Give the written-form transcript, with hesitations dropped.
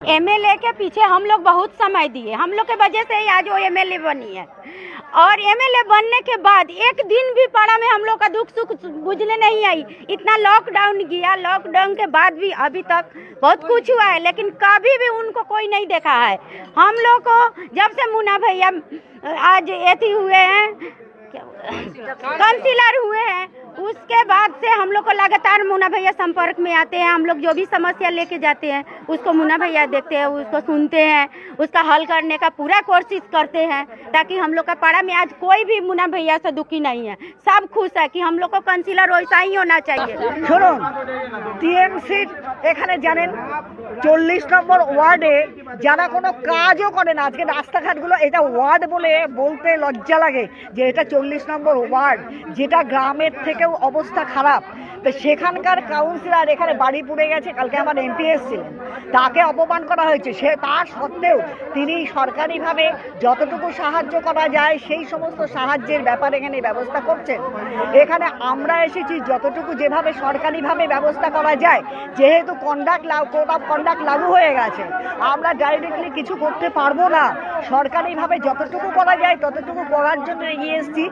MLA के पीछे हम लोग बहुत समय दिए, हम लोग के वजह से ही आज वो एमएलए बनी है। और एमएलए बनने के बाद एक दिन भी पाड़ा में हम लोग का दुख सुख बुझने नहीं आई। इतना लॉकडाउन किया, लॉकडाउन के बाद भी अभी तक बहुत कुछ हुआ है, लेकिन कभी भी उनको कोई नहीं देखा है। हम लोग को जब से मुन्ना भैया आज एथी हुए हैं, काउंसिलर हुए हैं, उसके बाद से हम लोग को लगातार मुन्ना भैया संपर्क में आते हैं। हम लोग जो भी समस्या लेके जाते हैं उसको मुन्ना भैया देखते हैं, उसको सुनते हैं, उसका हल करने का पूरा कोशिश करते हैं, ताकि हम लोग का पाड़ा में आज कोई भी मुन्ना भैया से दुखी नहीं है। सब खुश है कि हम लोग को काउंसिलर वैसा ही होना चाहिए। শুনুন, টিএমসি এখানে জানেন 40 নম্বর ওয়ার্ডে যারা কোনো কাজও করে না, আজকে রাস্তাঘাটগুলো এটা ওয়ার্ড বলে বলতে লজ্জা লাগে যে এটা 40 নম্বর ওয়ার্ড, যেটা গ্রামের থেকেও অবস্থা খারাপ। তো সেখানকার কাউন্সিলর এখানে বাড়ি পুড়ে গেছে, কালকে আমার এমপি এসেছিলেন, তাকে অপমান করা হয়েছে। সে তার সত্ত্বেও তিনি সরকারিভাবে যতটুকু সাহায্য করা যায় সেই সমস্ত সাহায্যের ব্যাপারে এখানে ব্যবস্থা করছেন। এখানে আমরা এসেছি যতটুকু যেভাবে সরকারিভাবে ব্যবস্থা করা যায়, যেহেতু কোড অফ কন্ডাক্ট লাগু হয়ে গেছে, আমরা ডাইরেক্টলি কিছু করতে পারবো না। সরকারিভাবে যতটুকু করা যায় ততটুকু করার জন্য এগিয়ে এসেছি।